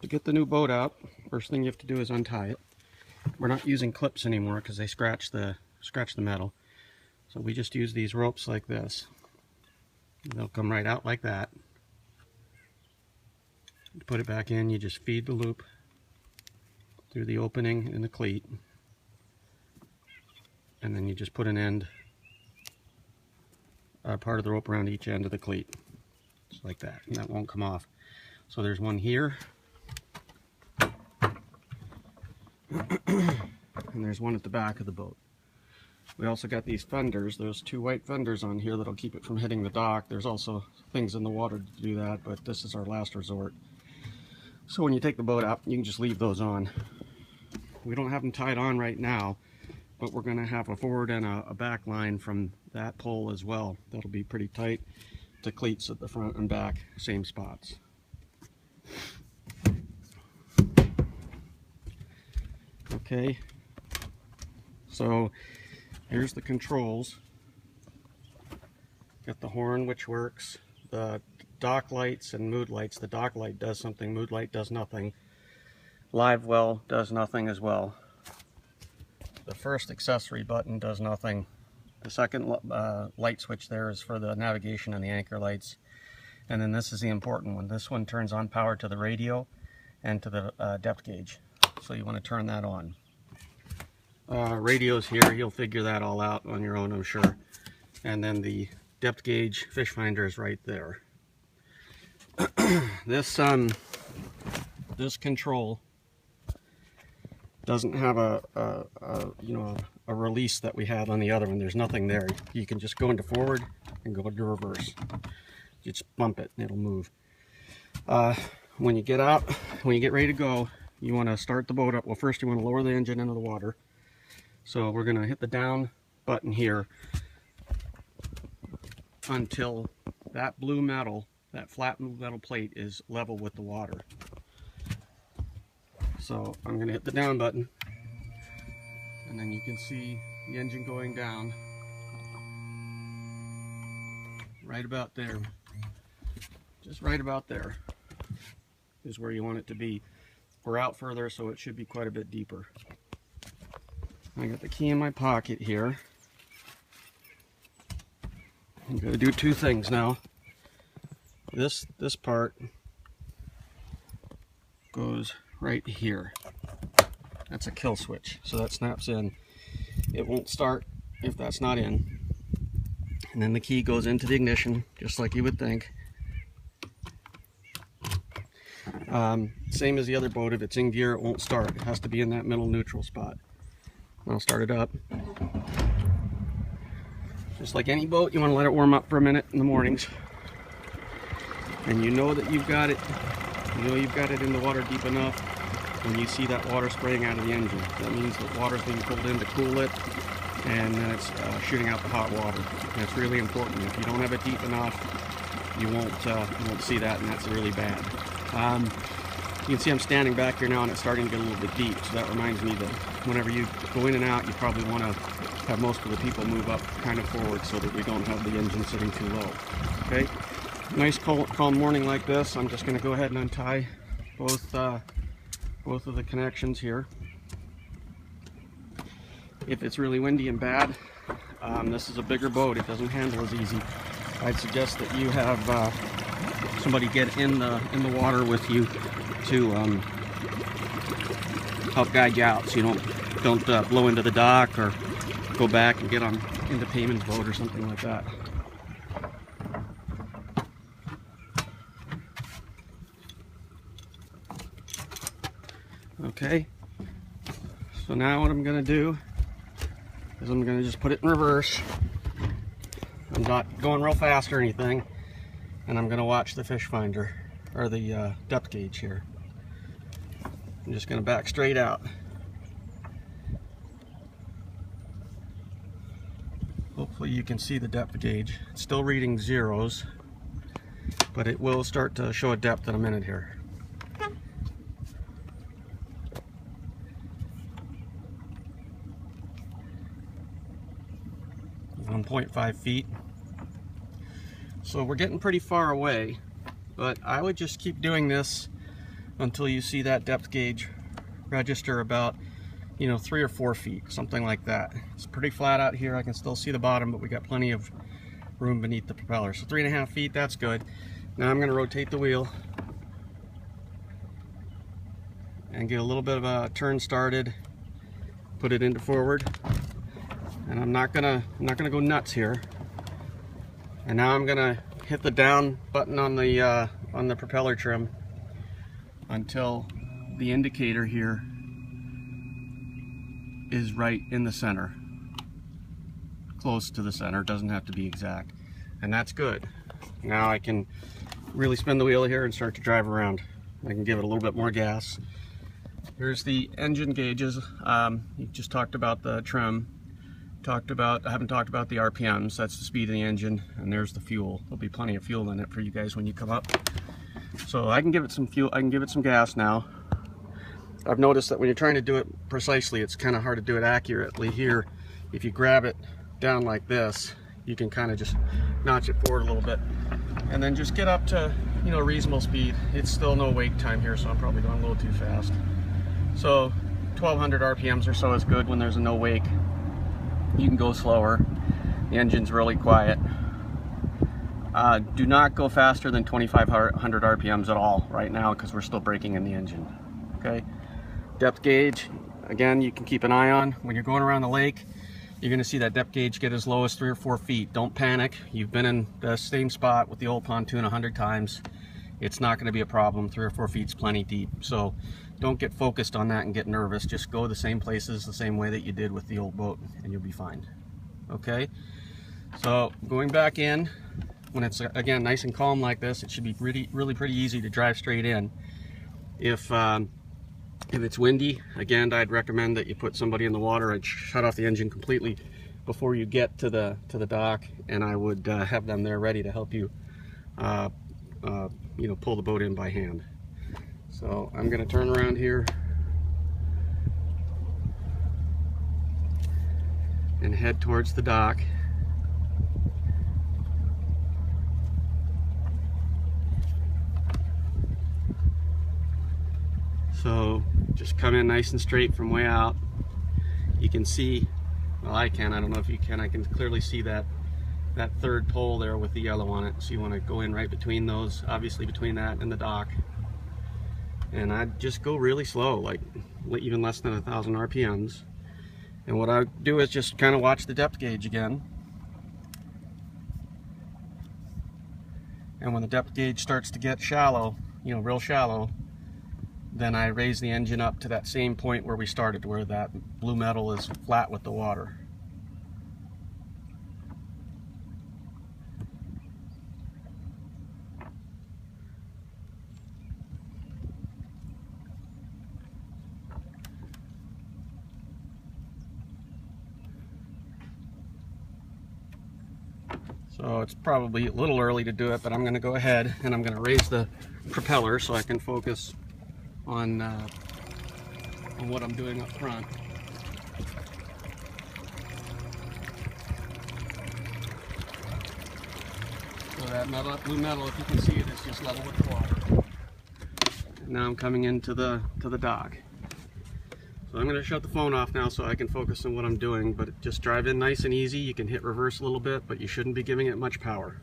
to get the new boat out, first thing you have to do is untie it. We're not using clips anymore because they scratch the metal. So we just use these ropes like this. They'll come right out like that. You put it back in, you just feed the loop through the opening in the cleat. And then you just put an end, part of the rope around each end of the cleat. Just like that, and that won't come off. So there's one here. And there's one at the back of the boat. We also got these fenders. There's two white fenders on here that'll keep it from hitting the dock. There's also things in the water to do that, but this is our last resort. So when you take the boat out, you can just leave those on. We don't have them tied on right now, but we're going to have a forward and a back line from that pole as well. That'll be pretty tight to cleats at the front and back, same spots. Okay, so here's the controls. Got the horn, which works, the dock lights and mood lights. The dock light does something, mood light does nothing. Live well does nothing as well. The first accessory button does nothing. The second light switch there is for the navigation and the anchor lights. And then this is the important one. This one turns on power to the radio and to the depth gauge. So you want to turn that on. Radio's here, you'll figure that all out on your own, I'm sure. And then the depth gauge fish finder is right there. This control doesn't have a release that we had on the other one. There's nothing there. You can just go into forward and go into reverse. You just bump it and it'll move. When you get out, when you get ready to go, you want to start the boat up. Well, first you want to lower the engine into the water. So we're going to hit the down button here until that blue metal, that flat metal plate, is level with the water. So I'm going to hit the down button, and then you can see the engine going down right about there. Just right about there is where you want it to be. We're out further, so it should be quite a bit deeper. I got the key in my pocket here. I'm going to do two things now. This part goes right here. That's a kill switch, so that snaps in. It won't start if that's not in. And then the key goes into the ignition, just like you would think. Same as the other boat, if it's in gear it won't start. It has to be in that middle neutral spot. I'll start it up. Just like any boat, you want to let it warm up for a minute in the mornings. And you know that you've got it. You know you've got it in the water deep enough when you see that water spraying out of the engine. That means that water's being pulled in to cool it, and then it's shooting out the hot water. And it's really important. If you don't have it deep enough, you won't see that, and that's really bad. You can see I'm standing back here now, and it's starting to get a little bit deep. So that reminds me that whenever you go in and out, you probably want to have most of the people move up kind of forward so that we don't have the engine sitting too low. Okay. Nice calm morning like this, I'm just going to go ahead and untie both of the connections here. If it's really windy and bad, this is a bigger boat, it doesn't handle as easy. I'd suggest that you have somebody get in the water with you to help guide you out, so you don't blow into the dock or go back and get on into Payman's boat or something like that. Okay, so now what I'm going to do is I'm going to just put it in reverse. I'm not going real fast or anything, and I'm going to watch the fish finder, or the depth gauge here. I'm just going to back straight out. Hopefully you can see the depth gauge. It's still reading zeros, but it will start to show a depth in a minute here. 1.5 feet. So we're getting pretty far away, but I would just keep doing this until you see that depth gauge register about, you know, 3 or 4 feet, something like that. It's pretty flat out here. I can still see the bottom, but we got plenty of room beneath the propeller. So 3.5 feet, that's good. Now I'm going to rotate the wheel and get a little bit of a turn started, put it into forward, and I'm not gonna go nuts here. And now I'm gonna hit the down button on the propeller trim until the indicator here is right in the center, close to the center. Doesn't have to be exact, and that's good. Now I can really spin the wheel here and start to drive around. I can give it a little bit more gas. Here's the engine gauges. You just talked about the trim. I haven't talked about the RPMs. That's the speed of the engine, and there's the fuel. There'll be plenty of fuel in it for you guys when you come up. So I can give it some fuel. I can give it some gas now. I've noticed that when you're trying to do it precisely, it's kind of hard to do it accurately. Here, if you grab it down like this, you can kind of just notch it forward a little bit, and then just get up to, you know, reasonable speed. It's still no wake time here, so I'm probably going a little too fast. So 1200 RPMs or so is good when there's a no wake. You can go slower. The engine's really quiet. Do not go faster than 2500 RPMs at all right now, because we're still braking in the engine. Okay. Depth gauge, again, you can keep an eye on. When you're going around the lake, you're going to see that depth gauge get as low as 3 or 4 feet. Don't panic. You've been in the same spot with the old pontoon 100 times. It's not going to be a problem. 3 or 4 feet's plenty deep. So don't get focused on that and get nervous. Just go the same places the same way that you did with the old boat, and you'll be fine. Okay, so going back in, when it's again nice and calm like this, it should be really pretty easy to drive straight in. If it's windy, again, I'd recommend that you put somebody in the water and shut off the engine completely before you get to the dock, and I would have them there ready to help you you know, pull the boat in by hand. So I'm going to turn around here and head towards the dock. So just come in nice and straight from way out. You can see, well, I don't know if you can, I can clearly see that third pole there with the yellow on it. So you want to go in right between those, obviously between that and the dock. And I'd just go really slow, like even less than 1000 RPMs. And what I do is just kind of watch the depth gauge again. And when the depth gauge starts to get shallow, you know, real shallow, then I raise the engine up to that same point where we started, where that blue metal is flat with the water. So it's probably a little early to do it, but I'm going to go ahead and I'm going to raise the propeller so I can focus on what I'm doing up front. So that blue metal, if you can see it, is just level with the water. And now I'm coming into the dock. So I'm going to shut the phone off now so I can focus on what I'm doing, but just drive in nice and easy. You can hit reverse a little bit, but you shouldn't be giving it much power.